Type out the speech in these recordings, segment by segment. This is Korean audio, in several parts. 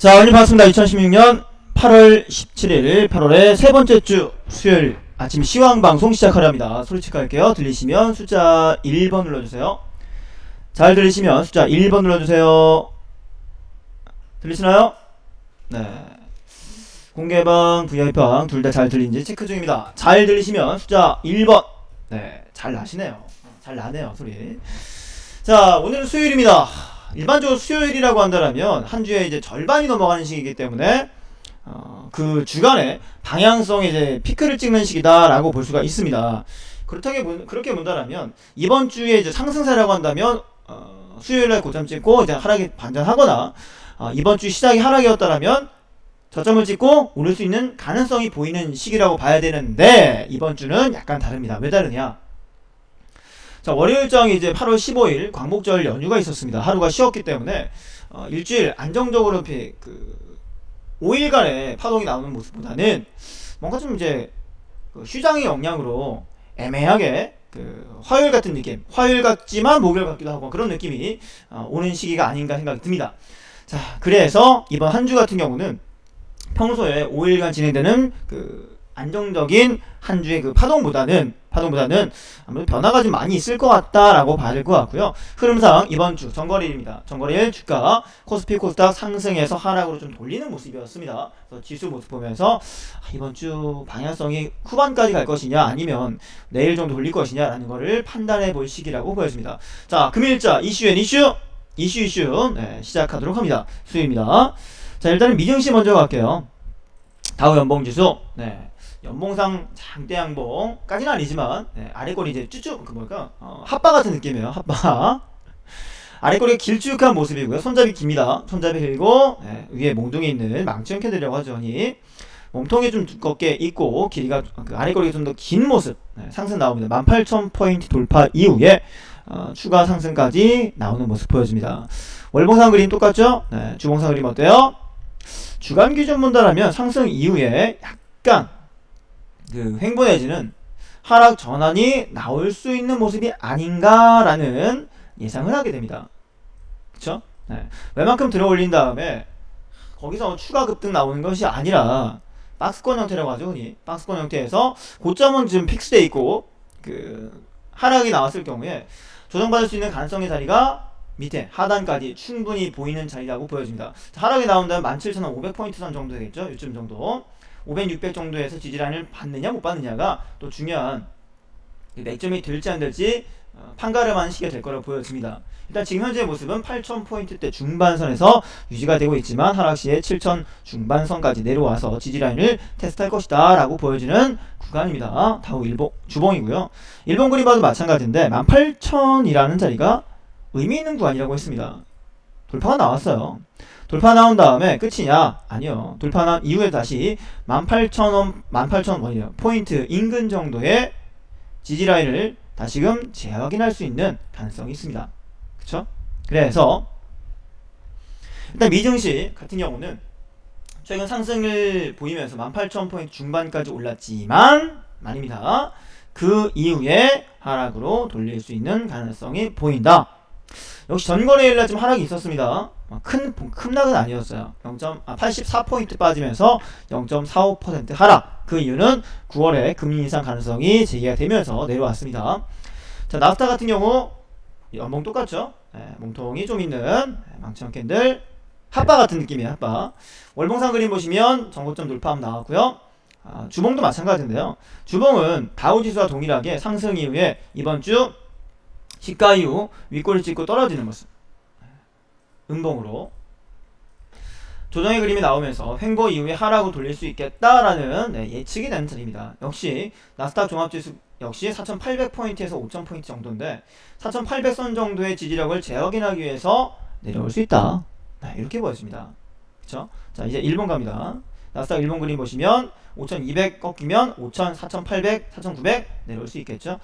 자, 오늘 반갑습니다. 2016년 8월 17일 8월의 세 번째 주 수요일 아침 시황방송 시작하려 합니다. 소리 체크할게요. 들리시면 숫자 1번 눌러주세요. 잘 들리시면 숫자 1번 눌러주세요. 들리시나요? 네. 공개방, VIP방 둘 다 잘 들리는지 체크 중입니다. 잘 들리시면 숫자 1번. 네, 잘 나시네요. 잘 나네요, 소리. 자, 오늘은 수요일입니다. 일반적으로 수요일이라고 한다면 한 주에 이제 절반이 넘어가는 시기이기 때문에 그 주간에 방향성의 이제 피크를 찍는 시기다라고 볼 수가 있습니다. 그렇게 본다면 이번 주에 이제 상승세라고 한다면 수요일날 고점 찍고 이제 하락이 반전하거나 이번 주 시작이 하락이었다라면 저점을 찍고 오를 수 있는 가능성이 보이는 시기라고 봐야 되는데 이번 주는 약간 다릅니다. 왜 다르냐? 자, 월요일장이 이제 8월 15일 광복절 연휴가 있었습니다. 하루가 쉬었기 때문에 일주일 안정적으로 5일간의 파동이 나오는 모습보다는 뭔가 좀 이제 휴장의 영향으로 애매하게 화요일 같은 느낌, 화요일 같지만 목요일 같기도 하고 그런 느낌이 오는 시기가 아닌가 생각이 듭니다. 자, 그래서 이번 한 주 같은 경우는 평소에 5일간 진행되는 안정적인 한 주의 파동보다는 아무래도 변화가 좀 많이 있을 것 같다라고 봐야 될 것 같고요. 흐름상 이번 주 전거래일입니다. 전거래일 주가 코스피 코스닥 상승해서 하락으로 좀 돌리는 모습이었습니다. 그래서 지수 모습 보면서 이번 주 방향성이 후반까지 갈 것이냐 아니면 내일 정도 돌릴 것이냐라는 거를 판단해 볼 시기라고 보여집니다. 자, 금일자 이슈 네, 시작하도록 합니다. 수요일입니다. 자, 일단은 미증시 먼저 갈게요. 다우 연봉지수, 네, 연봉상 장대 양봉까지는 아니지만 아래꼬리 이제 쭈쭈 핫바 같은 느낌이에요. 핫바. 아래꼬리가 길쭉한 모습이고요. 손잡이 깁니다. 손잡이 길고 위에 몽둥이 있는 망치형 캔들이라고 하죠. 몸통이 좀 두껍게 있고 길이가 아래꼬리가 좀 더 긴 모습 상승 나옵니다. 18,000포인트 돌파 이후에 추가 상승까지 나오는 모습 보여집니다. 월봉상 그림 똑같죠? 주봉상 그림 어때요? 주간 기준 본다라면 상승 이후에 약간 횡보 내지는 하락 전환이 나올 수 있는 모습이 아닌가라는 예상을 하게 됩니다. 그쵸? 웬만큼 들어 올린 다음에 거기서 추가 급등 나오는 것이 아니라 박스권 형태라고 하죠. 흔히 박스권 형태에서 고점은 지금 픽스돼 있고 하락이 나왔을 경우에 조정받을 수 있는 가능성의 자리가 밑에 하단까지 충분히 보이는 자리라고 보여집니다. 하락이 나온다면 17,500포인트 선 정도 되겠죠. 요즘 정도 500, 600 정도에서 지지라인을 받느냐 못 받느냐가 또 중요한 맥점이 될지 안 될지 판가름하는 시기가 될 거라고 보여집니다. 일단 지금 현재의 모습은 8,000포인트대 중반선에서 유지가 되고 있지만 하락 시에 7,000 중반선까지 내려와서 지지라인을 테스트할 것이다 라고 보여지는 구간입니다. 다우 일봉 주봉이고요. 일본 그림 봐도 마찬가지인데 18,000이라는 자리가 의미 있는 구간이라고 했습니다. 돌파가 나왔어요. 돌파 나온 다음에 끝이냐? 아니요. 돌파 나온 이후에 다시 18,000원 포인트 인근 정도의 지지라인을 다시금 재확인할 수 있는 가능성이 있습니다. 그쵸? 그래서 일단 미증시 같은 경우는 최근 상승을 보이면서 18,000포인트 중반까지 올랐지만 말입니다. 그 이후에 하락으로 돌릴 수 있는 가능성이 보인다. 역시 전거래일날 좀 하락이 있었습니다. 큰 낙은 아니었어요. 84포인트 빠지면서 0.45% 하락. 그 이유는 9월에 금리 인상 가능성이 제기가 되면서 내려왔습니다. 자, 나스닥 같은 경우 연봉 똑같죠? 몸통이 좀 있는 망치형 캔들 핫바 같은 느낌이에요. 핫바. 월봉상 그림 보시면 전고점 돌파함 나왔고요. 주봉도 마찬가지인데요. 주봉은 다우지수와 동일하게 상승 이후에 이번 주 시가 이후 윗꼬리 찍고 떨어지는 모습. 음봉으로 조정의 그림이 나오면서 횡보 이후에 하락으로 돌릴 수 있겠다라는 예측이 되는 자리입니다. 역시 나스닥 종합지수 역시 4,800포인트에서 5,000포인트 정도인데 4,800선 정도의 지지력을 재확인하기 위해서 내려올 수 있다. 이렇게 보여집니다. 그쵸? 자, 이제 일본 갑니다. 나스닥 일본 그림 보시면 5,200 꺾이면 5,000, 4,800, 4,900 내려올 수 있겠죠?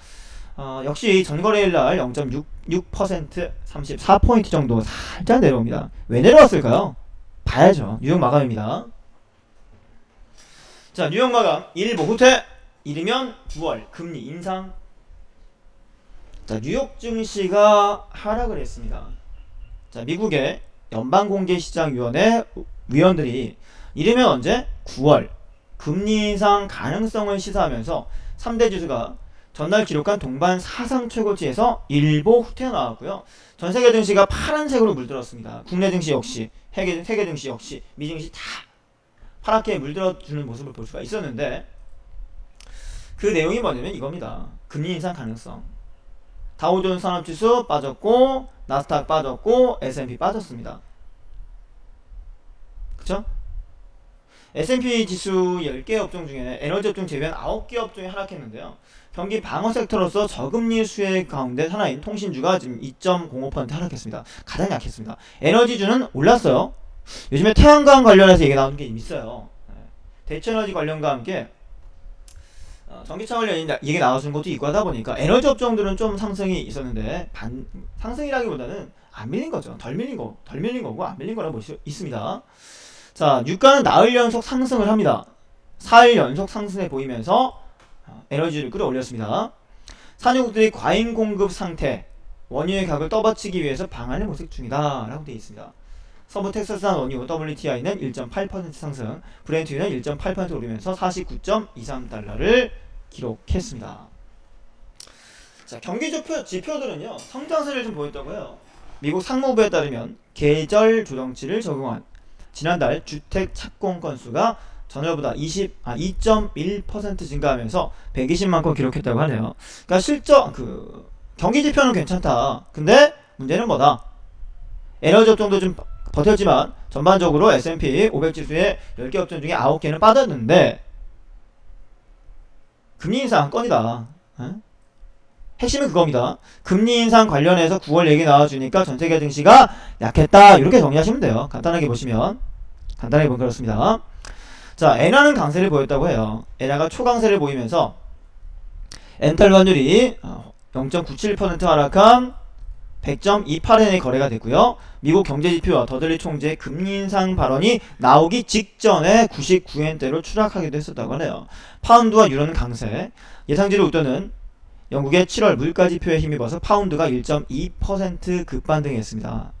역시 전거래일날 0.66% 34포인트 정도 살짝 내려옵니다. 왜 내려왔을까요? 봐야죠. 뉴욕 마감입니다. 자, 뉴욕 마감 일보 후퇴 이르면 9월 금리 인상. 자, 뉴욕 증시가 하락을 했습니다. 자, 미국의 연방공개시장위원회 위원들이 이르면 언제? 9월 금리 인상 가능성을 시사하면서 3대 지수가 전날 기록한 동반 사상 최고치에서 일보 후퇴 나왔고요. 전 세계 증시가 파란색으로 물들었습니다. 국내 증시 역시, 세계 증시 역시, 미 증시 다 파랗게 물들어주는 모습을 볼 수가 있었는데, 그 내용이 뭐냐면 이겁니다. 금리 인상 가능성. 다우존스 산업지수 빠졌고, 나스닥 빠졌고, S&P 빠졌습니다. 그쵸? S&P 지수 10개 업종 중에 에너지 업종 제외한 9개 업종이 하락했는데요. 경기 방어 섹터로서 저금리 수혜 가운데 하나인 통신주가 지금 2.05% 하락했습니다. 가장 약했습니다. 에너지주는 올랐어요. 요즘에 태양광 관련해서 얘기 나오는 게 있어요. 대체에너지 관련과 함께 전기차 관련 얘기 나와준 것도 있고 하다 보니까 에너지 업종들은 좀 상승이 있었는데 상승이라기보다는 안 밀린 거죠. 덜 밀린 거고 안 밀린 거라 볼 수 있습니다. 자, 유가는 나흘 연속 상승을 합니다. 4일 연속 상승해 보이면서 에너지를 끌어올렸습니다. 산유국들이 과잉 공급 상태, 원유의 가격을 떠받치기 위해서 방안을 모색 중이다 라고 되어 있습니다. 서부 텍사스산 원유 WTI는 1.8% 상승, 브렌트유는 1.8% 오르면서 49.23달러를 기록했습니다. 자, 경기 지표들은요, 성장세를 좀 보였다고 해요. 미국 상무부에 따르면 계절 조정치를 적용한 지난달 주택 착공 건수가 전월보다 2.1% 증가하면서 120만 건 기록했다고 하네요. 그러니까 경기 지표는 괜찮다. 근데 문제는 뭐다? 에너지 업종도 좀 버텼지만 전반적으로 S&P 500 지수의 10개 업종 중에 9개는 빠졌는데 금리 인상 한 건이다. 핵심은 그겁니다. 금리 인상 관련해서 9월 얘기 나와주니까 전세계 증시가 약했다. 이렇게 정리하시면 돼요. 간단하게 보면 그렇습니다. 자, 엔화는 강세를 보였다고 해요. 엔화가 초강세를 보이면서 엔탈 환율이 0.97% 하락한 100.28엔에 거래가 됐고요. 미국 경제지표와 더들리 총재의 금리 인상 발언이 나오기 직전에 99엔대로 추락하기도 했었다고 하네요. 파운드와 유로는 강세, 예상지를 웃도는 영국의 7월 물가지표에 힘입어서 파운드가 1.2% 급반등했습니다.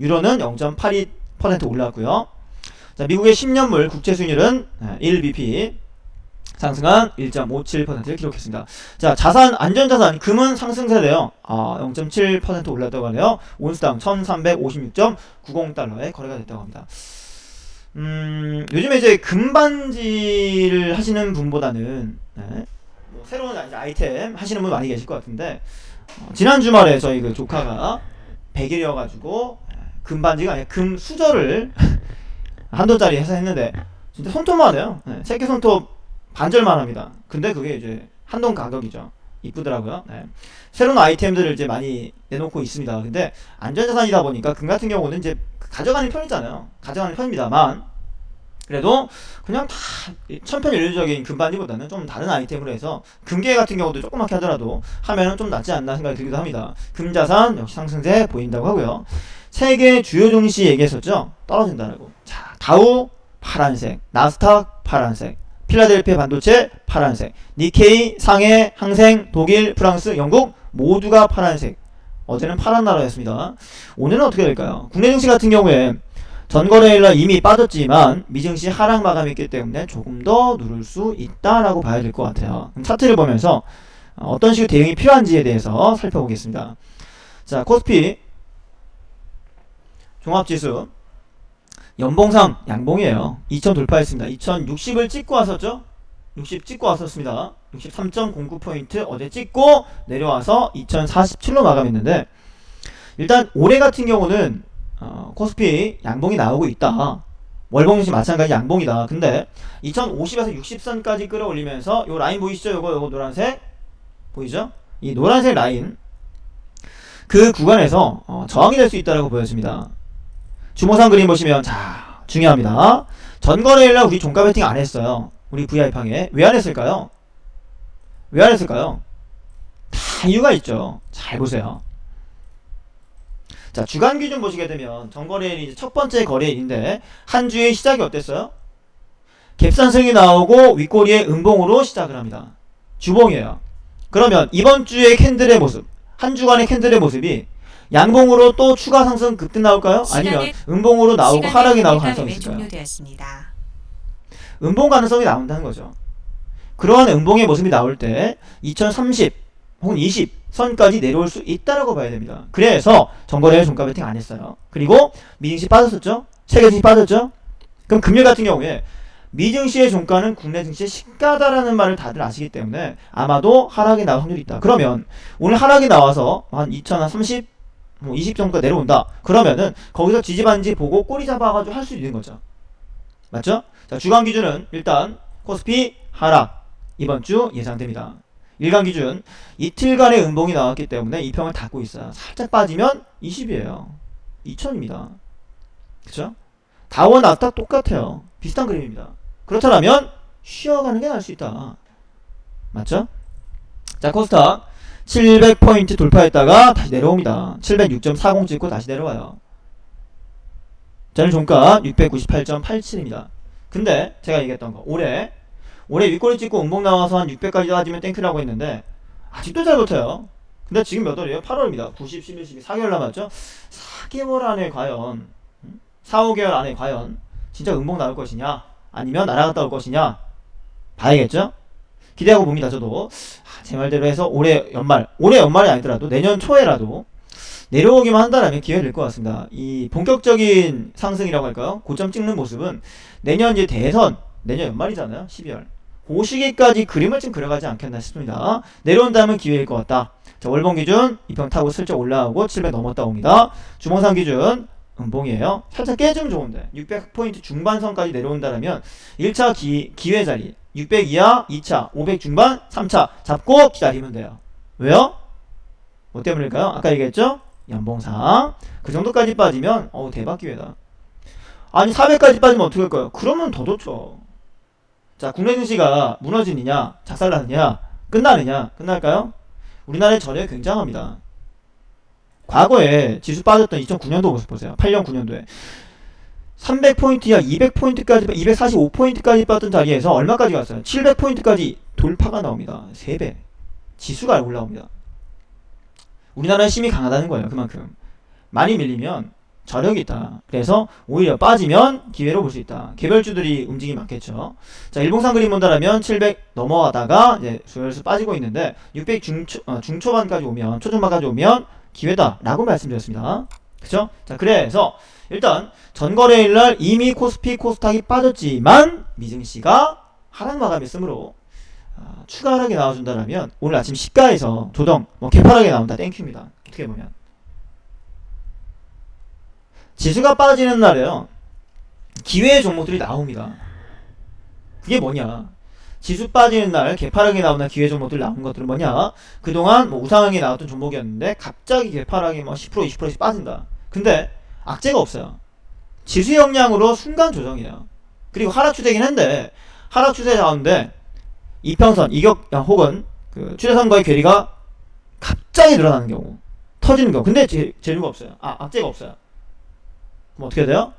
유로는 0.82% 올랐고요. 자, 미국의 10년물 국채 수익률은 1bp 상승한 1.57%를 기록했습니다. 자, 안전자산, 금은 상승세래요. 0.7% 올랐다고 하네요. 온스당 1356.90달러에 거래가 됐다고 합니다. 요즘에 이제 금반지를 하시는 분보다는 뭐 새로운 아이템 하시는 분 많이 계실 것 같은데, 지난 주말에 저희 그 조카가 100일이어가지고 금반지가 아니라 금 수저를 한돈짜리 해서 했는데 진짜 손톱만 해요. 새끼 손톱 반절만 합니다. 근데 그게 이제 한돈 가격이죠. 이쁘더라고요. 새로운 아이템들을 이제 많이 내놓고 있습니다. 근데 안전자산이다 보니까 금 같은 경우는 이제 가져가는 편이잖아요. 가져가는 편입니다만, 그래도 그냥 다 천편일률적인 금반지보다는 좀 다른 아이템으로 해서 금괴 같은 경우도 조그맣게 하더라도 하면은 좀 낫지 않나 생각이 들기도 합니다. 금자산 역시 상승세 보인다고 하고요. 세계 주요 증시 얘기했었죠. 떨어진다라고. 자, 다우 파란색, 나스닥 파란색, 필라델피아 반도체 파란색, 니케이, 상해, 항생, 독일, 프랑스, 영국 모두가 파란색. 어제는 파란 나라였습니다. 오늘은 어떻게 될까요? 국내 증시 같은 경우에 전거래일날 이미 빠졌지만 미증시 하락 마감했기 때문에 조금 더 누를 수 있다라고 봐야 될 것 같아요. 차트를 보면서 어떤 식의 대응이 필요한지에 대해서 살펴보겠습니다. 자, 코스피 종합지수 연봉상 양봉이에요. 2000 돌파했습니다. 2060을 찍고 왔었죠? 60 찍고 왔었습니다. 63.09포인트 어제 찍고 내려와서 2047로 마감했는데, 일단 올해 같은 경우는 코스피 양봉이 나오고 있다. 월봉시 마찬가지 양봉이다. 근데 2050에서 60선까지 끌어올리면서 요 라인 보이시죠? 요거 노란색 보이죠? 이 노란색 라인 그 구간에서 저항이 될 수 있다고 보여집니다. 주모상 그림 보시면, 자, 중요합니다. 전거래일날 우리 종가 베팅 안 했어요. 우리 VI팡에. 왜 안 했을까요? 다 이유가 있죠. 잘 보세요. 자, 주간 기준 보시게 되면 전거래일이 첫 번째 거래일인데 한 주의 시작이 어땠어요? 갭상승이 나오고 윗꼬리에 음봉으로 시작을 합니다. 주봉이에요. 그러면 이번 주의 캔들의 모습, 한 주간의 캔들의 모습이 양봉으로 또 추가 상승 급등 나올까요? 아니면 음봉으로 나오고 하락이 나올 가능성이 있을까요? 음봉 가능성이 나온다는 거죠. 그러한 음봉의 모습이 나올 때 2030 혹은 20 선까지 내려올 수 있다라고 봐야 됩니다. 그래서 전거래일 종가 베팅 안 했어요. 그리고 미증시 빠졌었죠? 세계 증시 빠졌죠? 그럼 금일 같은 경우에 미증시의 종가는 국내 증시의 시가다라는 말을 다들 아시기 때문에 아마도 하락이 나올 확률이 있다. 그러면 오늘 하락이 나와서 한 2030, 20 정도가 내려온다. 그러면은 거기서 지지반지 보고 꼬리 잡아가지고 할 수 있는 거죠. 맞죠? 자, 주간 기준은 일단 코스피 하락 이번 주 예상됩니다. 일간 기준 이틀간의 음봉이 나왔기 때문에 이 평을 닫고 있어요. 살짝 빠지면 20이에요. 2000입니다. 그쵸? 다우와 나스닥 똑같아요. 비슷한 그림입니다. 그렇다면 쉬어가는 게 나을 수 있다. 맞죠? 자, 코스닥 700포인트 돌파했다가 다시 내려옵니다. 706.40 찍고 다시 내려와요. 저는 종가 698.87입니다. 근데 제가 얘기했던 거 올해 윗꼬리 찍고 음봉 나와서 한 600까지 따지면 땡큐라고 했는데 아직도 잘 버텨요. 근데 지금 몇 월이에요? 8월입니다. 90, 11, 12, 4개월 남았죠? 4개월 안에 과연 4, 5개월 안에 과연 진짜 음봉 나올 것이냐 아니면 날아갔다 올 것이냐 봐야겠죠? 기대하고 봅니다. 저도 제 말대로 해서 올해 연말이 아니더라도 내년 초에라도 내려오기만 한다라면 기회가 될 것 같습니다. 이 본격적인 상승이라고 할까요? 고점 찍는 모습은 내년 이제 대선, 내년 연말이잖아요. 12월. 그 시기까지 그림을 좀 그려가지 않겠나 싶습니다. 내려온다면 기회일 것 같다. 자, 월봉 기준 2평 타고 슬쩍 올라오고 700 넘었다 옵니다. 주봉상 기준 음봉이에요. 살짝 깨지면 좋은데 600포인트 중반선까지 내려온다면 1차 기회 자리 600 이하 2차 500 중반 3차 잡고 기다리면 돼요. 왜요? 뭐 때문일까요? 아까 얘기했죠? 연봉상 그 정도까지 빠지면 어우 대박 기회다. 아니 400까지 빠지면 어떻게 할까요? 그러면 더 좋죠. 자, 국내 증시가 무너지느냐 작살나느냐 끝날까요? 우리나라의 전형이 굉장합니다. 과거에 지수 빠졌던 2009년도 모습 보세요. 8년 9년도에 300포인트 이하 200포인트까지 245포인트까지 빠졌던 자리에서 얼마까지 갔어요? 700포인트까지 돌파가 나옵니다. 3배 지수가 올라옵니다. 우리나라는 힘이 강하다는 거예요. 그만큼 많이 밀리면 저력이 있다. 그래서 오히려 빠지면 기회로 볼 수 있다. 개별주들이 움직임이 많겠죠. 자, 일봉상 그림 본다라면 700 넘어가다가 이제 슬슬 빠지고 있는데 600 중초반까지 오면 초중반까지 오면 기회다 라고 말씀드렸습니다. 그쵸? 자, 그래서 일단 전거래일날 이미 코스피 코스닥이 빠졌지만 미증시가 하락 마감했으므로 추가 하락이 나와준다라면 오늘 아침 시가에서 조정 개파락이 나온다 땡큐입니다. 어떻게 보면 지수가 빠지는 날에요 기회의 종목들이 나옵니다. 그게 뭐냐? 지수 빠지는 날 개파락이 나오는 기회 종목들 나온 것들은 뭐냐? 그동안 우상향이 나왔던 종목이었는데 갑자기 개파락이 10% 20%씩 빠진다. 근데 악재가 없어요. 지수 역량으로 순간 조정이에요. 그리고 하락 추세긴 한데 하락 추세 가운데 이평선 이격 혹은 그 추세선과의 괴리가 갑자기 늘어나는 경우 터지는 경우 근데 재료가 없어요. 악재가 없어요. 그럼 어떻게 돼요?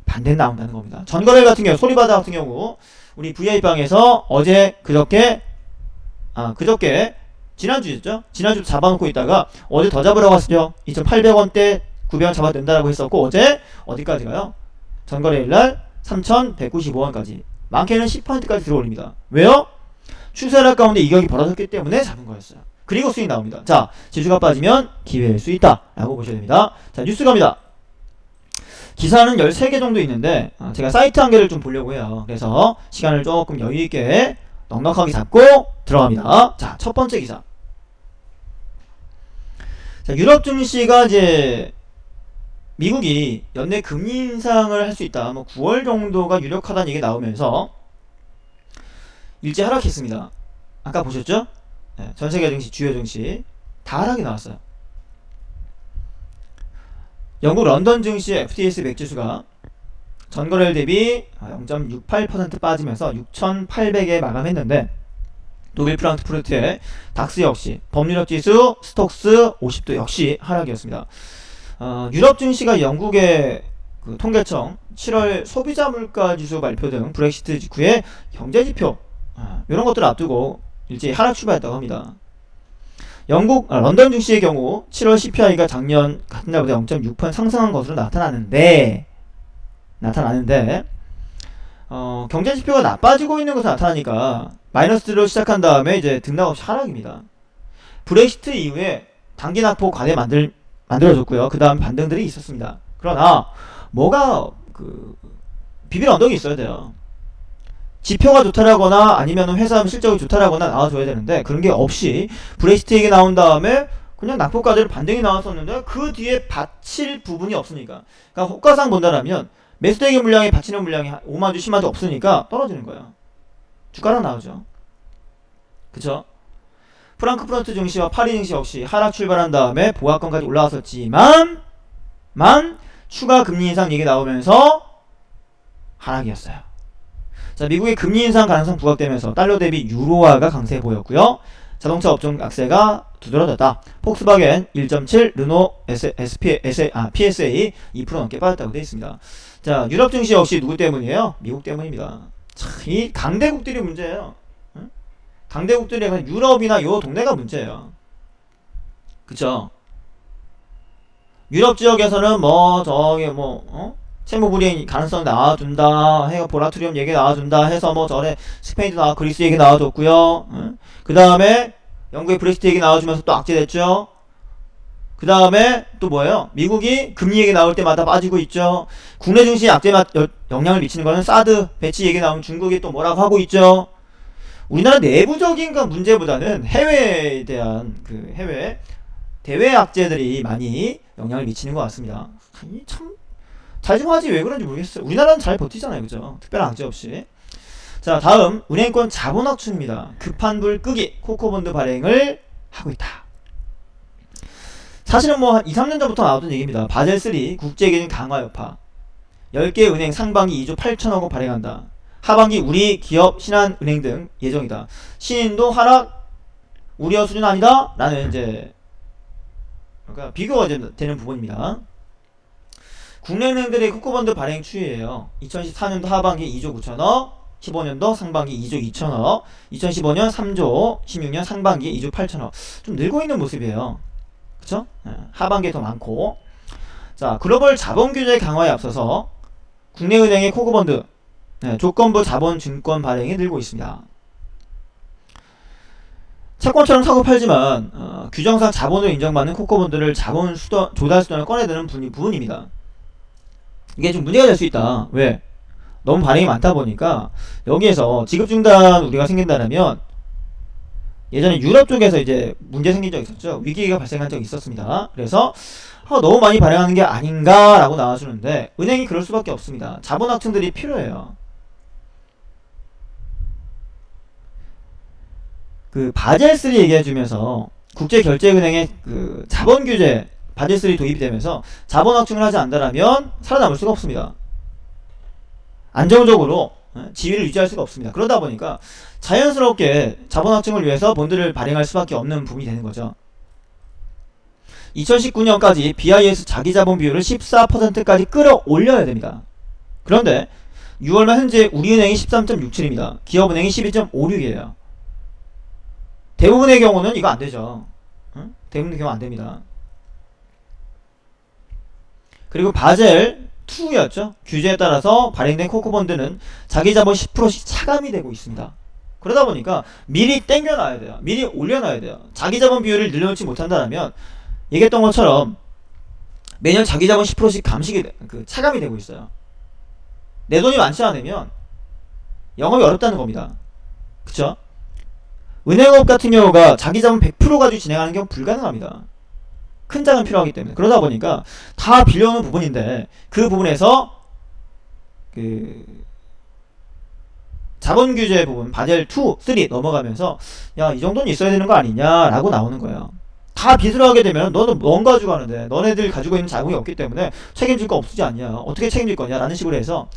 반대 나온다는 겁니다. 전거래일 같은 경우 소리바다 같은 경우 우리 VI방에서 어제 그저께 지난주였죠? 지난주 잡아놓고 있다가 어제 더 잡으라고 했죠. 2,800원대 900원 잡아도 된다라고 했었고 어제 어디까지 가요? 전거래일날 3,195원까지 많게는 10%까지 들어올립니다. 왜요? 추세락 가운데 이격이 벌어졌기 때문에 잡은 거였어요. 그리고 수익 나옵니다. 자, 지수가 빠지면 기회일 수 있다 라고 보셔야 됩니다. 자, 뉴스 갑니다. 기사는 13개 정도 있는데 제가 사이트 한 개를 좀 보려고 해요. 그래서 시간을 조금 여유있게 넉넉하게 잡고 들어갑니다. 자, 첫 번째 기사. 자, 유럽 증시가 이제 미국이 연내 금리 인상을 할 수 있다. 9월 정도가 유력하다는 얘기 나오면서 일제 하락했습니다. 아까 보셨죠? 네, 전세계 증시, 주요 증시 다 하락이 나왔어요. 영국 런던 증시 FTSE 100 지수가 전거래일 대비 0.68% 빠지면서 6,800에 마감했는데 독일 프랑크푸르트의 닥스 역시 범유럽 지수 스톡스 50도 역시 하락이었습니다. 유럽 증시가 영국의 그 통계청 7월 소비자 물가 지수 발표 등 브렉시트 직후에 경제 지표 이런 것들을 앞두고 일제히 하락 출발했다고 합니다. 런던 증시의 경우 7월 CPI가 작년 같은 날보다 0.6% 상승한 것으로 나타나는데 경제 지표가 나빠지고 있는 것으로 나타나니까 마이너스로 시작한 다음에 이제 등락 없이 하락입니다. 브렉시트 이후에 단기 낙폭 과대 만들어졌고요. 그 다음 반등들이 있었습니다. 그러나 뭐가 비빌 언덕이 있어야 돼요. 지표가 좋다라거나 아니면 회사 실적이 좋다라거나 나와줘야 되는데 그런 게 없이 브렉시트 얘기 나온 다음에 그냥 낙폭과대로 반등이 나왔었는데 그 뒤에 받칠 부분이 없으니까, 그러니까 호가상 본다라면 매수대기 물량이 받치는 물량이 5만주 10만주 없으니까 떨어지는 거예요. 주가랑 나오죠. 그쵸? 프랑크푸르트 증시와 파리 증시 역시 하락 출발한 다음에 보합권까지 올라왔었지만 추가 금리 인상 얘기 나오면서 하락이었어요. 자, 미국의 금리 인상 가능성 부각되면서 달러 대비 유로화가 강세 보였고요. 자동차 업종 약세가 두드러졌다. 폭스바겐 1.7, 르노 PSA 2% 넘게 빠졌다고 되어 있습니다. 자, 유럽 증시 역시 누구 때문이에요? 미국 때문입니다. 참, 이 강대국들이 문제예요. 응? 강대국들이 아니라 유럽이나 요 동네가 문제예요. 그쵸? 유럽 지역에서는 채무 불이행 가능성 나와준다 해서 보라투리움 얘기 나와준다 해서 저래 스페인도 나와 그리스 얘기 나와줬고요. 그 다음에 영국의 브렉시트 얘기 나와주면서 또 악재됐죠. 그 다음에 또 뭐예요? 미국이 금리 얘기 나올 때마다 빠지고 있죠. 국내 증시에 영향을 미치는 거는 사드 배치 얘기 나오면 중국이 또 뭐라고 하고 있죠. 우리나라 내부적인 문제보다는 해외에 대한 해외 대외 악재들이 많이 영향을 미치는 것 같습니다. 참 잘 좀 하지 왜 그런지 모르겠어요. 우리나라는 잘 버티잖아요. 그죠? 특별한 악재 없이. 자, 다음 은행권 자본확충입니다. 급한 불 끄기 코코본드 발행을 하고 있다. 사실은 한 2, 3년 전부터 나왔던 얘기입니다. 바젤3 국제기준 강화 여파 10개 은행 상반기 2조 8천억 원 발행한다. 하반기 우리 기업 신한은행 등 예정이다. 신인도 하락 우려 수준 아니다? 라는 이제 그러니까 비교가 되는 부분입니다. 국내 은행들의 코코본드 발행 추이예요. 2014년도 하반기 2조 9천억, 15년도 상반기 2조 2천억, 2015년 3조, 16년 상반기 2조 8천억. 좀 늘고 있는 모습이에요. 그쵸? 하반기에 더 많고. 자, 글로벌 자본 규제 강화에 앞서서 국내 은행의 코코본드 조건부 자본 증권 발행이 늘고 있습니다. 채권처럼 사고 팔지만 규정상 자본으로 인정받는 코코본드를 자본 조달 수단을 꺼내드는 부분입니다. 이게 좀 문제가 될 수 있다. 왜? 너무 발행이 많다 보니까 여기에서 지급중단 우리가 생긴다면 예전에 유럽 쪽에서 이제 문제 생긴 적 있었죠. 위기가 발생한 적이 있었습니다. 그래서 너무 많이 발행하는 게 아닌가라고 나와주는데 은행이 그럴 수밖에 없습니다. 자본 확충들이 필요해요. 바젤3 얘기해주면서 국제결제은행의 자본규제 바젤3 도입이 되면서 자본 확충을 하지 않는다면 살아남을 수가 없습니다. 안정적으로 지위를 유지할 수가 없습니다. 그러다 보니까 자연스럽게 자본 확충을 위해서 본드를 발행할 수밖에 없는 부분이 되는 거죠. 2019년까지 BIS 자기자본 비율을 14%까지 끌어올려야 됩니다. 그런데 6월말 현재 우리은행이 13.67입니다. 기업은행이 12.56이에요. 대부분의 경우는 이거 안되죠. 대부분의 경우 안됩니다. 그리고 바젤 2였죠. 규제에 따라서 발행된 코코본드는 자기자본 10%씩 차감이 되고 있습니다. 그러다 보니까 미리 땡겨놔야 돼요. 미리 올려놔야 돼요. 자기자본 비율을 늘려놓지 못한다면 얘기했던 것처럼 매년 자기자본 10%씩 차감이 되고 있어요. 내 돈이 많지 않으면 영업이 어렵다는 겁니다. 그쵸? 은행업 같은 경우가 자기자본 100% 가지고 진행하는 경우 불가능합니다. 큰 자금 필요하기 때문에. 그러다 보니까 다 빌려오는 부분인데 그 부분에서 자본규제 부분 바젤 2, 3 넘어가면서 야, 이 정도는 있어야 되는 거 아니냐 라고 나오는 거예요. 다 빚을 하게 되면 너는 뭔 가지고 하는데 너네들 가지고 있는 자금이 없기 때문에 책임질 거 없지 않냐, 어떻게 책임질 거냐 라는 식으로 해서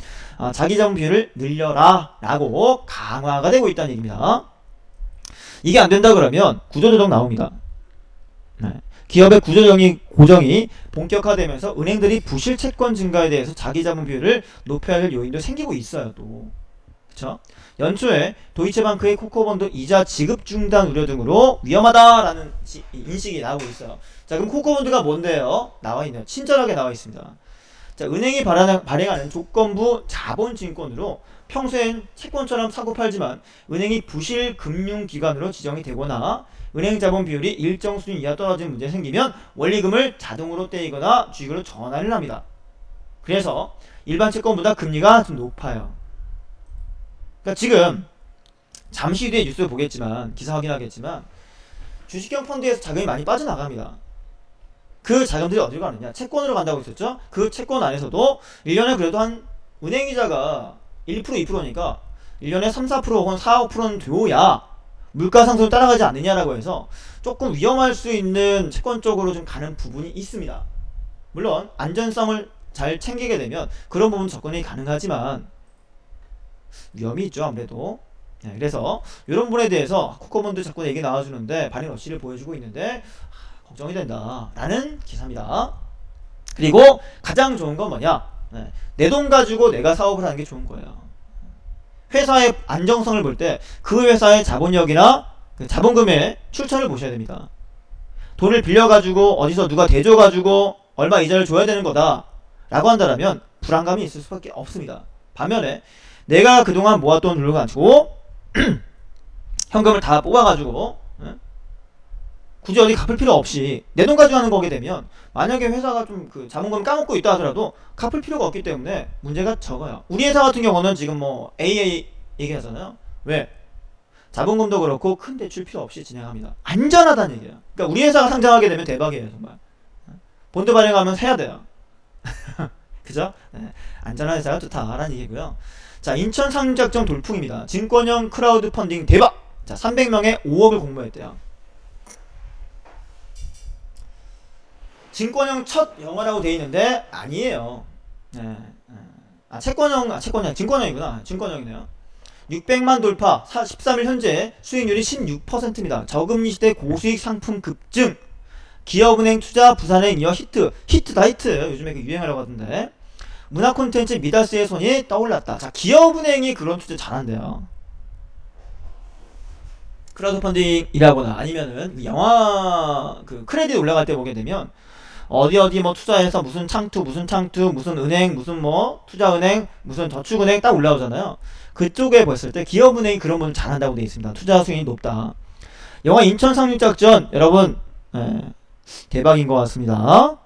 자기 자본 비율을 늘려라 라고 강화가 되고 있다는 얘기입니다. 이게 안 된다 그러면 구조조정 나옵니다. 기업의 고정이 본격화되면서 은행들이 부실 채권 증가에 대해서 자기 자본 비율을 높여야 할 요인도 생기고 있어요. 또 그쵸? 연초에 도이체방크의 코코본드 이자 지급 중단 우려 등으로 위험하다라는 인식이 나오고 있어요. 자, 그럼 코코본드가 뭔데요? 나와 있네요. 친절하게 나와 있습니다. 자, 은행이 발행하는 조건부 자본증권으로 평소엔 채권처럼 사고 팔지만 은행이 부실 금융기관으로 지정이 되거나 은행 자본 비율이 일정 수준 이하 떨어지는 문제 생기면 원리금을 자동으로 떼이거나 주식으로 전환을 합니다. 그래서 일반 채권보다 금리가 좀 높아요. 그러니까 지금 잠시 뒤에 뉴스 보겠지만 기사 확인하겠지만 주식형 펀드에서 자금이 많이 빠져나갑니다. 그 자금들이 어디로 가느냐? 채권으로 간다고 했었죠? 그 채권 안에서도 1년에 그래도 한 은행이자가 1%, 2%니까 1년에 3, 4% 혹은 4, 5%는 되어야 물가 상승을 따라가지 않느냐라고 해서 조금 위험할 수 있는 채권 쪽으로 좀 가는 부분이 있습니다. 물론 안전성을 잘 챙기게 되면 그런 부분 접근이 가능하지만 위험이 있죠, 아무래도. 네, 그래서 이런 부분에 대해서 코코본드 자꾸 얘기 나와주는데 발행 러시를 보여주고 있는데 걱정이 된다 라는 기사입니다. 그리고 가장 좋은 건 뭐냐, 네, 내 돈 가지고 내가 사업을 하는 게 좋은 거예요. 회사의 안정성을 볼 때 그 회사의 자본력이나 그 자본금의 출처를 보셔야 됩니다. 돈을 빌려가지고 어디서 누가 대줘가지고 얼마 이자를 줘야 되는 거다 라고 한다면 불안감이 있을 수밖에 없습니다. 반면에 내가 그동안 모았던 돈을 가지고 현금을 다 뽑아가지고 굳이 어디 갚을 필요 없이 내 돈 가지고 하는 거게 되면 만약에 회사가 좀 그 자본금을 까먹고 있다 하더라도 갚을 필요가 없기 때문에 문제가 적어요. 우리 회사 같은 경우는 지금 뭐 AA 얘기하잖아요. 왜? 자본금도 그렇고 큰 대출 필요 없이 진행합니다. 안전하다는 얘기예요. 그러니까 우리 회사가 상장하게 되면 대박이에요, 정말. 본드 발행하면 사야 돼요. 그죠? 네. 안전한 회사가 좋다라는 얘기고요. 자, 인천 상륙작전 돌풍입니다. 증권형 크라우드 펀딩 대박! 자, 300명에 5억을 공모했대요. 증권형 첫 영화라고 돼 있는데 아니에요. 네. 증권형이구나. 증권형이네요. 600만 돌파, 13일 현재 수익률이 16%입니다. 저금리 시대 고수익 상품 급증. 기업은행 투자, 부산행 이어 히트다 히트. 요즘에 유행하려고 하던데. 문화 콘텐츠 미다스의 손이 떠올랐다. 자, 기업은행이 그런 투자 잘한대요. 크라우드 펀딩이라거나 아니면은 영화 그 크레딧 올라갈 때 보게 되면 어디 뭐 투자해서 무슨 창투 무슨 은행 무슨 뭐 투자은행 무슨 저축은행 딱 올라오잖아요. 그쪽에 봤을 때 기업은행이 그런 분을 잘한다고 되어 있습니다. 투자 수익이 높다. 영화 인천 상륙작전 여러분 대박인 것 같습니다.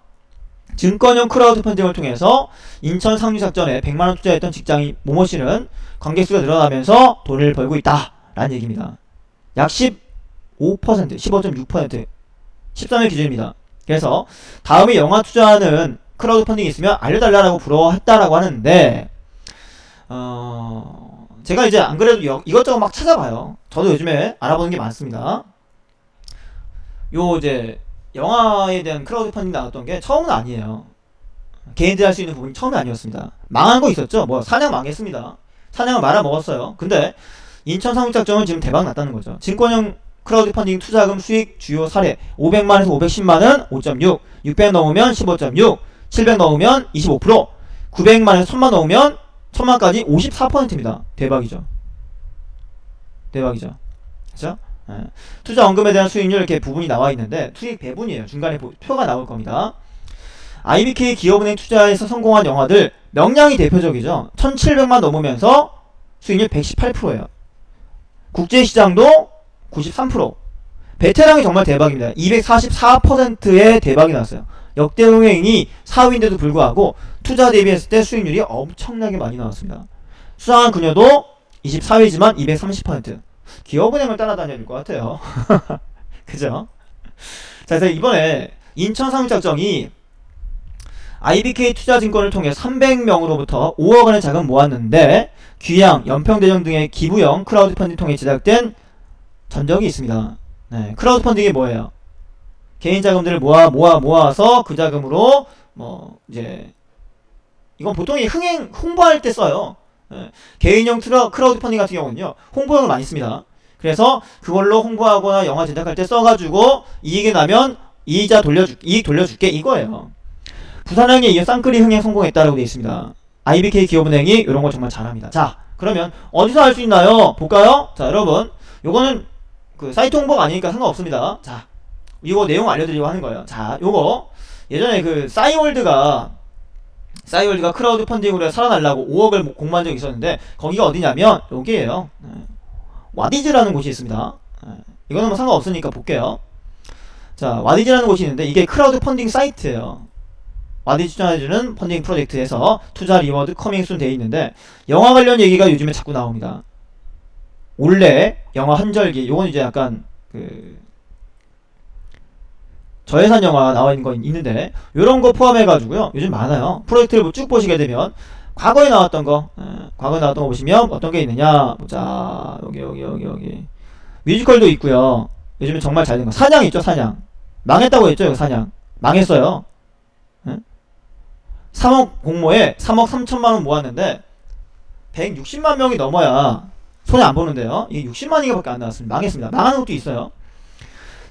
증권형 크라우드 펀딩을 통해서 인천 상륙작전에 100만원 투자했던 직장인 모모씨는 관객수가 늘어나면서 돈을 벌고 있다 라는 얘기입니다. 약 15%, 15.6%, 13일 기준입니다. 그래서 다음에 영화 투자하는 크라우드 펀딩이 있으면 알려달라고 부러워했다라고 하는데 제가 이제 안 그래도 이것저것 막 찾아봐요. 저도 요즘에 알아보는 게 많습니다. 요 이제 영화에 대한 크라우드 펀딩 나왔던 게 처음은 아니에요. 개인들이 할 수 있는 부분이 처음이 아니었습니다. 망한 거 있었죠. 뭐 사냥 망했습니다. 사냥을 말아먹었어요. 근데 인천 상륙작전은 지금 대박 났다는 거죠. 증권형 크라우드 펀딩 투자금 수익 주요 사례 500만에서 510만은 5.6, 600 넘으면 15.6, 700 넘으면 25%, 900만에서 1000만 넘으면 1000만까지 54%입니다. 대박이죠. 대박이죠. 그죠? 투자 원금에 대한 수익률 이렇게 부분이 나와 있는데 수익 배분이에요. 중간에 표가 나올 겁니다. IBK 기업은행 투자에서 성공한 영화들 명량이 대표적이죠. 1700만 넘으면서 수익률 118%예요. 국제시장도 93%. 베테랑이 정말 대박입니다. 244%의 대박이 났어요. 역대 흥행이 4위인데도 불구하고 투자 대비했을 때 수익률이 엄청나게 많이 나왔습니다. 수상한 그녀도 24위지만 230%. 기업은행을 따라다녀야 될 것 같아요. 그죠? 자, 그래서 이번에 인천 상륙작전이 IBK 투자증권을 통해 300명으로부터 5억 원의 자금 모았는데 귀양, 연평대전 등의 기부형 크라우드 펀딩 통해 제작된 전적이 있습니다. 네, 크라우드 펀딩이 뭐예요? 개인 자금들을 모아서 그 자금으로 뭐 이제 이건 보통 홍보할 때 써요. 네, 개인형 크라우드 펀딩 같은 경우는요 홍보용을 많이 씁니다. 그래서 그걸로 홍보하거나 영화 제작할 때 써가지고 이익이 나면 이익 돌려줄게 이거예요. 부산행에 이어 쌍끌이 흥행 성공했다라고 되어 있습니다. IBK 기업은행이 이런 거 정말 잘합니다. 자, 그러면 어디서 할 수 있나요? 볼까요? 자, 여러분, 요거는 그 사이트 홍보가 아니니까 상관없습니다. 자, 이거 내용 알려드리려고 하는 거예요. 자, 요거 예전에 그 싸이월드가 크라우드 펀딩으로 살아나려고 5억을 공모한 적이 있었는데, 거기가 어디냐면 여기에요. 와디즈라는 곳이 있습니다. 이거는 뭐 상관없으니까 볼게요. 자, 와디즈라는 곳이 있는데 이게 크라우드 펀딩 사이트예요. 와디즈 추천해주는 펀딩 프로젝트에서 투자 리워드 커밍 순 돼 있는데, 영화 관련 얘기가 요즘에 자꾸 나옵니다. 올해 영화 한절기, 요건 이제 약간 그 저예산 영화 나와 있는 거 있는데, 요런 거 포함해가지고요, 요즘 많아요. 프로젝트를 쭉 보시게 되면 과거에 나왔던 거 보시면 어떤 게 있느냐 보자. 여기 뮤지컬도 있고요. 요즘에 정말 잘 된 거 사냥 있죠. 사냥 망했다고 했죠. 이거 사냥 망했어요. 3억 공모에 3억 3천만원 모았는데 160만 명이 넘어야 손해 안 보는데요, 이게 60만인가 밖에 안 나왔습니다. 망했습니다. 망하는 것도 있어요.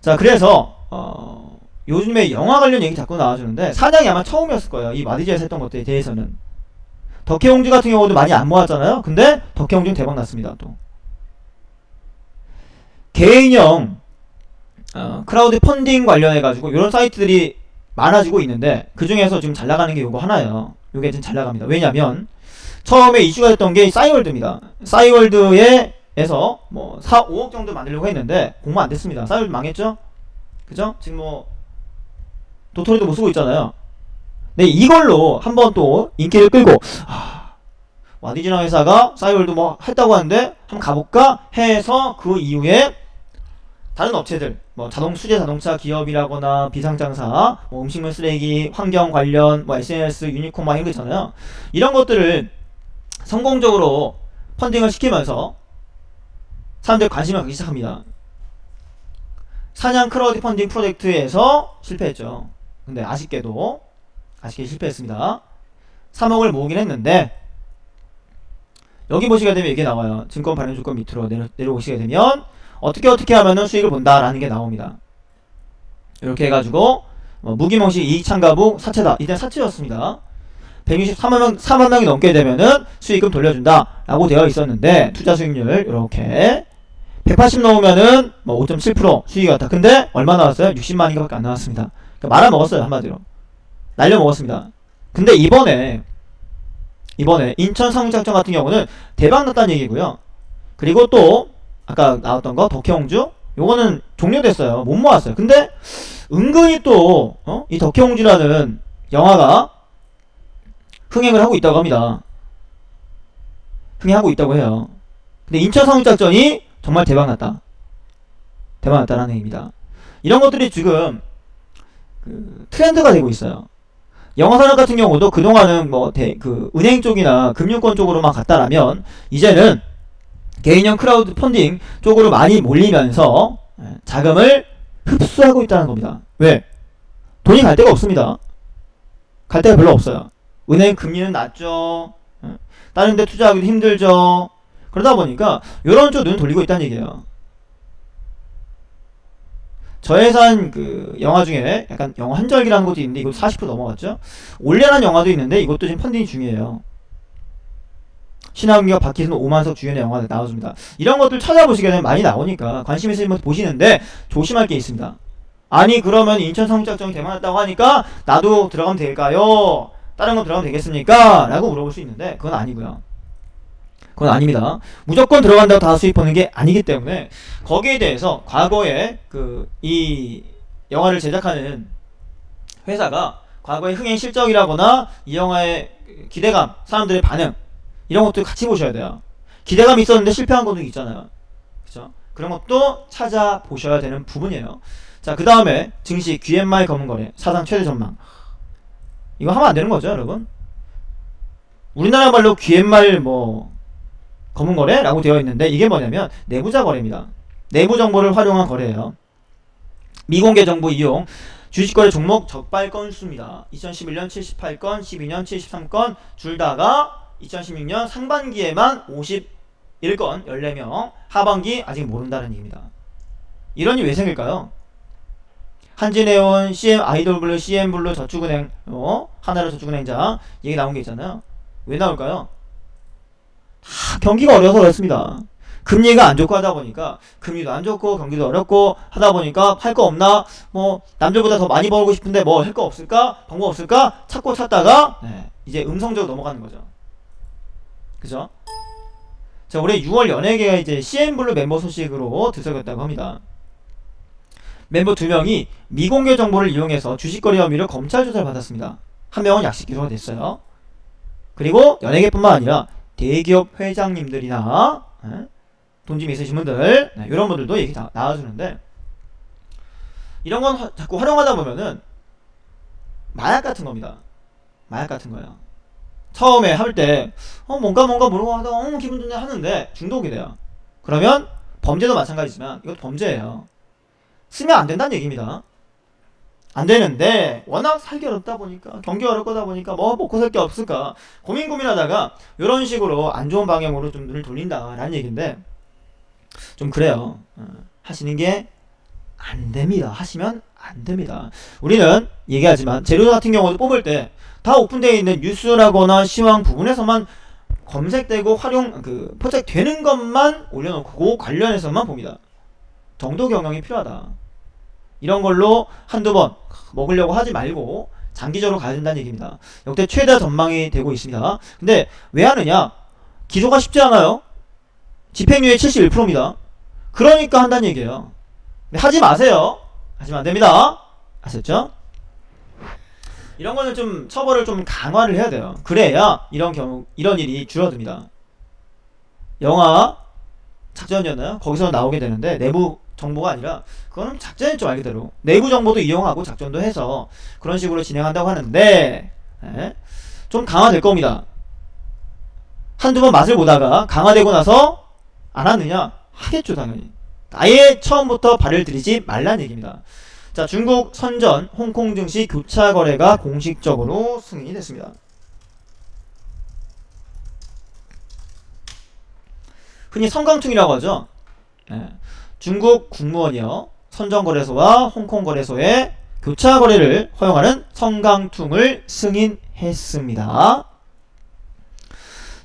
자, 그래서 요즘에 영화 관련 얘기 자꾸 나와주는데, 사냥이 아마 처음이었을 거예요. 이 마디즈에서 했던 것들에 대해서는. 덕혜옹주 같은 경우도 많이 안 모았잖아요. 근데 덕혜옹주는 대박 났습니다. 또 개인형 크라우드 펀딩 관련해가지고 이런 사이트들이 많아지고 있는데, 그 중에서 지금 잘 나가는 게 요거 하나예요. 요게 지금 잘 나갑니다. 왜냐면 처음에 이슈가 됐던 게 싸이월드입니다. 싸이월드에서 뭐 5억 정도 만들려고 했는데 공모 안 됐습니다. 싸이월드 망했죠? 그죠? 지금 뭐 도토리도 못 쓰고 있잖아요. 네, 이걸로 한번 또 인기를 끌고, 와디즈라는 회사가 싸이월드 뭐 했다고 하는데 한번 가볼까 해서, 그 이후에 다른 업체들, 뭐 수제 자동차 기업이라거나 비상장사, 뭐 음식물 쓰레기, 환경 관련, 뭐 SNS, 유니콘 막 이런 거 있잖아요. 이런 것들을 성공적으로 펀딩을 시키면서 사람들 관심을 갖기 시작합니다. 사냥 크라우드 펀딩 프로젝트에서 실패했죠. 근데 아쉽게 실패했습니다. 3억을 모으긴 했는데, 여기 보시게 되면 이게 나와요. 증권 발행 조건 밑으로 내려오시게 되면 어떻게 하면은 수익을 본다라는 게 나옵니다. 이렇게 해가지고 무기명시 이익 참가부 사채다. 이때 사채였습니다. 164만 명이 넘게 되면은 수익금 돌려준다 라고 되어 있었는데, 투자 수익률 이렇게 180 넣으면은 뭐 5.7% 수익이 왔다. 근데 얼마 나왔어요? 60만인가 밖에 안 나왔습니다. 그러니까 말아먹었어요. 한마디로 날려먹었습니다. 근데 이번에 인천 상륙작전 같은 경우는 대박 났다는 얘기고요. 그리고 또 아까 나왔던 거 덕혜옹주, 요거는 종료됐어요. 못 모았어요. 근데 은근히 또 이 덕혜옹주라는 영화가 흥행을 하고 있다고 합니다. 흥행하고 있다고 해요. 근데 인천 상륙작전이 정말 대박났다라는 얘기입니다. 이런 것들이 지금 트렌드가 되고 있어요. 영화산업 같은 경우도 그동안은 뭐 은행 쪽이나 금융권 쪽으로만 갔다라면, 이제는 개인형 크라우드 펀딩 쪽으로 많이 몰리면서 자금을 흡수하고 있다는 겁니다. 왜? 돈이 갈 데가 없습니다. 갈 데가 별로 없어요. 은행 금리는 낮죠. 다른 데 투자하기도 힘들죠. 그러다 보니까 이런 쪽 눈 돌리고 있다는 얘기예요. 저예산 영화 중에 약간 영화 한절기라는 것도 있는데, 이것도 40% 넘어갔죠. 올려란 영화도 있는데 이것도 지금 펀딩이 중요해요. 신하균과 박희순, 오만석 주연의 영화 나와줍니다. 이런 것들 찾아보시게 되면 많이 나오니까 관심 있으신 분 보시는데, 조심할 게 있습니다. 아니 그러면 인천 상륙작전이 대만했다고 하니까 나도 들어가면 될까요? 다른 거 들어가면 되겠습니까? 라고 물어볼 수 있는데, 그건 아니고요. 그건 아닙니다. 무조건 들어간다고 다 수익 보는 게 아니기 때문에, 거기에 대해서 과거에 이 영화를 제작하는 회사가 과거의 흥행 실적이라거나 이 영화의 기대감, 사람들의 반응, 이런 것도 같이 보셔야 돼요. 기대감이 있었는데 실패한 것도 있잖아요. 그쵸? 그런 것도 찾아보셔야 되는 부분이에요. 자, 그 다음에 증시 QMI 검은거래 사상 최대 전망. 이거 하면 안 되는 거죠, 여러분? 우리나라 말로 QMI 검은거래라고 되어 있는데, 이게 뭐냐면 내부자 거래입니다. 내부 정보를 활용한 거래예요. 미공개 정보 이용. 주식거래 종목 적발 건수입니다. 2011년 78건, 12년 73건, 줄다가 2016년 상반기에만 51건, 14명, 하반기 아직 모른다는 얘기입니다. 이런 일이 왜 생길까요? 한진해운, CM 아이돌블루, CM블루, 저축은행, 하나로 저축은행자 얘기 나온 게 있잖아요. 왜 나올까요? 경기가 어려서 그렇습니다. 금리가 안 좋고 하다 보니까 금리도 안 좋고 경기도 어렵고 하다 보니까 할 거 없나? 뭐 남들보다 더 많이 벌고 싶은데 뭐 할 거 없을까? 방법 없을까? 찾고 찾다가 이제 음성적으로 넘어가는 거죠. 그죠? 자, 올해 6월 연예계가 이제 CN블루 멤버 소식으로 들썩였다고 합니다. 멤버 2명이 미공개 정보를 이용해서 주식거래 혐의로 검찰 조사를 받았습니다. 한 명은 약식 기소가 됐어요. 그리고 연예계뿐만 아니라 대기업 회장님들이나 돈 좀 있으신 분들 이런 분들도 얘기 다 나와주는데, 이런 건 자꾸 활용하다 보면은 마약 같은 겁니다. 마약 같은 거예요. 처음에 할 때 뭔가 모르고 하다가 기분 좋네 하는데 중독이 돼요. 그러면 범죄도 마찬가지지만 이것도 범죄예요. 쓰면 안 된다는 얘기입니다. 안 되는데 워낙 살기 어렵다 보니까, 경기 어렵다 보니까 뭐 먹고 살 게 없을까 고민하다가 이런 식으로 안 좋은 방향으로 좀 눈을 돌린다라는 얘기인데, 좀 그래요. 하시는 게 안 됩니다. 하시면 안 됩니다. 우리는 얘기하지만 재료 같은 경우도 뽑을 때 다 오픈되어 있는 뉴스라거나 시황 부분에서만 검색되고 포착되는 것만 올려놓고 그 관련해서만 봅니다. 정도 경영이 필요하다. 이런 걸로 한두 번 먹으려고 하지 말고 장기적으로 가야 된다는 얘기입니다. 역대 최다 전망이 되고 있습니다. 근데 왜 하느냐? 기소가 쉽지 않아요. 집행유예 71%입니다. 그러니까 한다는 얘기예요. 근데 하지 마세요. 하시면 안 됩니다. 아셨죠? 이런 거는 좀 처벌을 좀 강화를 해야 돼요. 그래야 이런 일이 줄어듭니다. 영화 작전이었나요? 거기서 나오게 되는데 내부 정보가 아니라 그거는 작전이죠. 말 그대로 내부 정보도 이용하고 작전도 해서 그런 식으로 진행한다고 하는데, 좀 강화될 겁니다. 한두 번 맛을 보다가 강화되고 나서 안 하느냐? 하겠죠, 당연히. 아예 처음부터 발을 들이지 말라는 얘기입니다. 자, 중국 선전 홍콩 증시 교차 거래가 공식적으로 승인이 됐습니다. 흔히 성강퉁이라고 하죠. 중국 국무원이요, 선전거래소와 홍콩거래소의 교차 거래를 허용하는 성강퉁을 승인했습니다.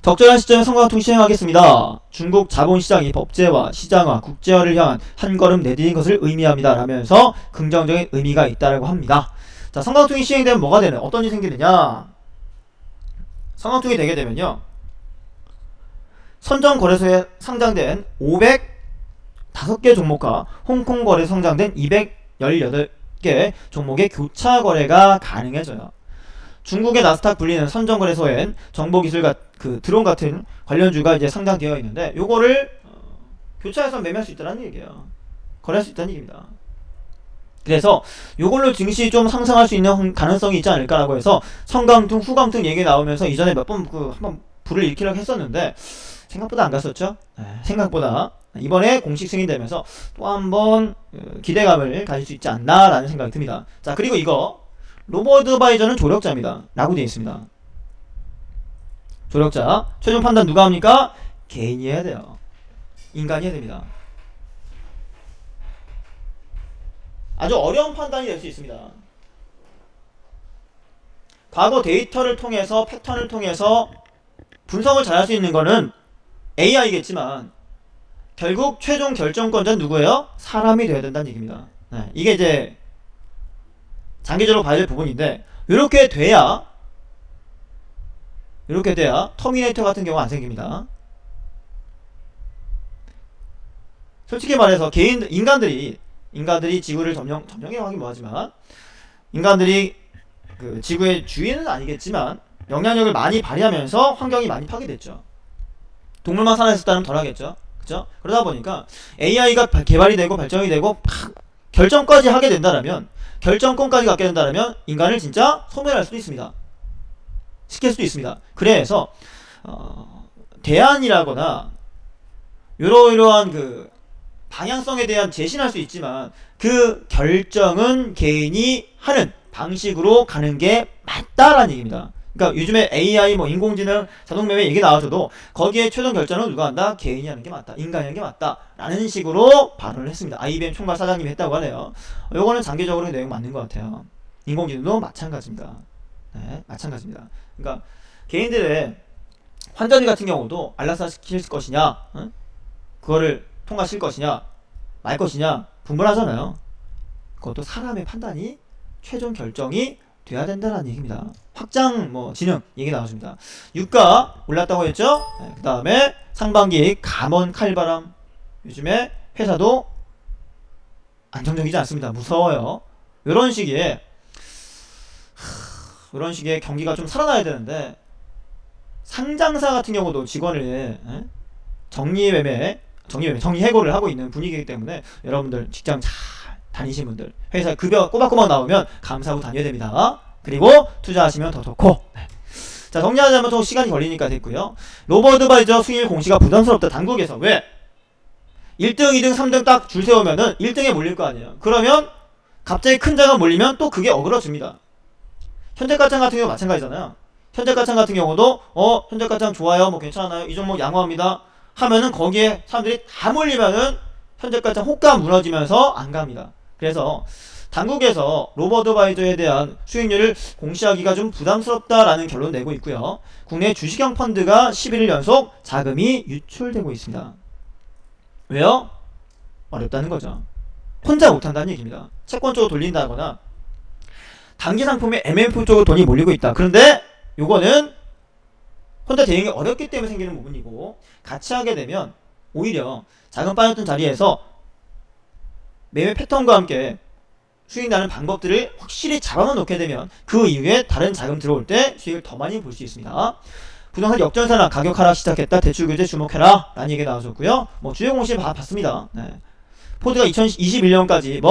적절한 시점에 성강퉁 시행하겠습니다. 중국 자본시장이 법제화, 시장화, 국제화를 향한 한 걸음 내디딘 것을 의미합니다. 라면서 긍정적인 의미가 있다라고 합니다. 자, 성강퉁이 시행되면 뭐가 되는, 어떤 일이 생기느냐? 성강퉁이 되게 되면요, 선전거래소에 상장된 505개 종목과 홍콩거래에 상장된 218개 종목의 교차 거래가 가능해져요. 중국의 나스닥 불리는 선전거래소엔 정보기술 드론 같은 관련주가 이제 상장되어 있는데, 요거를 교차해서 매매할 수 있다는 얘기예요. 거래할 수 있다는 얘기입니다. 그래서 요걸로 증시 좀 상승할 수 있는 가능성이 있지 않을까라고 해서 성강퉁, 후강퉁 얘기 나오면서 이전에 몇 번 한번 불을 일으키려고 했었는데 생각보다 안 갔었죠. 생각보다 이번에 공식 승인되면서 또 한번 기대감을 가질 수 있지 않나라는 생각이 듭니다. 자, 그리고 이거 로보어드바이저는 조력자입니다. 라고 되어 있습니다. 조력자. 최종 판단 누가 합니까? 개인이 해야 돼요. 인간이 해야 됩니다. 아주 어려운 판단이 될 수 있습니다. 과거 데이터를 통해서, 패턴을 통해서 분석을 잘 할 수 있는 거는 AI겠지만 결국 최종 결정권자는 누구예요? 사람이 돼야 된다는 얘기입니다. 이게 이제 장기적으로 봐야 될 부분인데, 이렇게 돼야 터미네이터 같은 경우가 안 생깁니다. 솔직히 말해서 인간들이 지구를 점령해 하긴 뭐하지만, 인간들이 그 지구의 주인은 아니겠지만 영향력을 많이 발휘하면서 환경이 많이 파괴됐죠. 동물만 살아있었다면 덜하겠죠. 그죠? 그러다 보니까 AI가 개발이 되고 발전이 되고 결정까지 하게 된다라면, 결정권까지 갖게 된다면 인간을 진짜 소멸할 수도 있습니다. 시킬 수도 있습니다. 그래서 대안이라거나 이러한 그 방향성에 대한 제시는 할 수 있지만 그 결정은 개인이 하는 방식으로 가는 게 맞다라는 얘기입니다. 그러니까 요즘에 AI, 인공지능, 자동매매 얘기 나와줘도 거기에 최종 결정은 누가 한다? 개인이 하는 게 맞다. 인간이 하는 게 맞다. 라는 식으로 발언을 했습니다. IBM 총괄 사장님이 했다고 하네요. 요거는 장기적으로 내용 맞는 것 같아요. 인공지능도 마찬가지입니다. 마찬가지입니다. 그러니까 개인들의 환전 같은 경우도 안락사 시킬 것이냐, 그거를 통과시킬 것이냐, 말 것이냐 분분하잖아요. 그것도 사람의 판단이 최종 결정이 돼야 된다는 얘기입니다. 확장 진흥 얘기 나와줍니다. 유가 올랐다고 했죠. 그 다음에 상반기 감원 칼바람. 요즘에 회사도 안정적이지 않습니다. 무서워요. 이런 시기에 경기가 좀 살아나야 되는데, 상장사 같은 경우도 직원을 정리해고를 하고 있는 분위기이기 때문에 여러분들 직장 잘 다니신 분들 회사 급여 꼬박꼬박 나오면 감사하고 다녀야 됩니다. 그리고 투자하시면 더 좋고. 자, 정리하자면 또 시간이 걸리니까 됐고요. 로버드바이저 수익률 공시가 부담스럽다. 당국에서 왜? 1등, 2등, 3등 딱 줄 세우면은 1등에 몰릴 거 아니에요. 그러면 갑자기 큰 자가 몰리면 또 그게 어그러집니다. 현대가창 같은 경우 마찬가지잖아요. 현대가창 같은 경우도 현대가창 좋아요, 괜찮아요, 이 종목 양호합니다 하면은 거기에 사람들이 다 몰리면은 현대가창 호가 무너지면서 안 갑니다. 그래서 당국에서 로버드바이저에 대한 수익률을 공시하기가 좀 부담스럽다라는 결론 내고 있고요. 국내 주식형 펀드가 11일 연속 자금이 유출되고 있습니다. 왜요? 어렵다는 거죠. 혼자 못한다는 얘기입니다. 채권 쪽으로 돌린다거나 단기 상품의 MMF 쪽으로 돈이 몰리고 있다. 그런데 요거는 혼자 대응이 어렵기 때문에 생기는 부분이고, 같이 하게 되면 오히려 자금 빠졌던 자리에서 매매 패턴과 함께 수익 나는 방법들을 확실히 잡아만 놓게 되면 그 이후에 다른 자금 들어올 때 수익을 더 많이 볼 수 있습니다. 부동산 역전산락 가격 하락 시작했다. 대출 규제 주목해라 라는 얘기 나와줬고요. 주요 공시 봤습니다. 포드가 2021년까지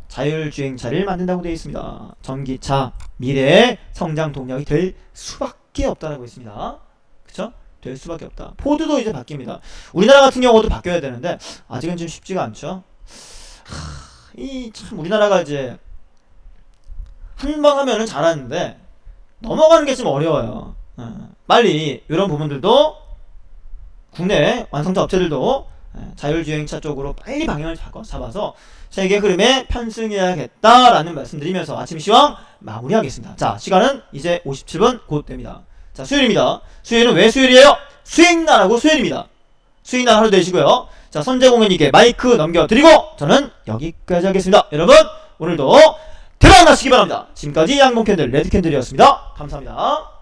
자율주행차를 만든다고 되어 있습니다. 전기차 미래의 성장 동력이 될 수밖에 없다라고 있습니다. 그쵸? 될 수밖에 없다. 포드도 이제 바뀝니다. 우리나라 같은 경우도 바뀌어야 되는데 아직은 좀 쉽지가 않죠. 참 우리나라가 이제 한 번 하면은 잘하는데 넘어가는 게 좀 어려워요. 빨리 이런 부분들도 국내 완성차 업체들도 자율주행차 쪽으로 빨리 방향을 잡아서 세계 흐름에 편승해야겠다라는 말씀드리면서 아침 시황 마무리하겠습니다. 자, 시간은 이제 57분 곧 됩니다. 자, 수요일입니다. 수요일은 왜 수요일이에요? 수익날하고 수요일입니다. 수익날 하루 되시고요. 자, 선재공연님께 마이크 넘겨드리고 저는 여기까지 하겠습니다. 여러분 오늘도 대박 나시기 바랍니다. 지금까지 양봉캔들 레드캔들이었습니다. 감사합니다.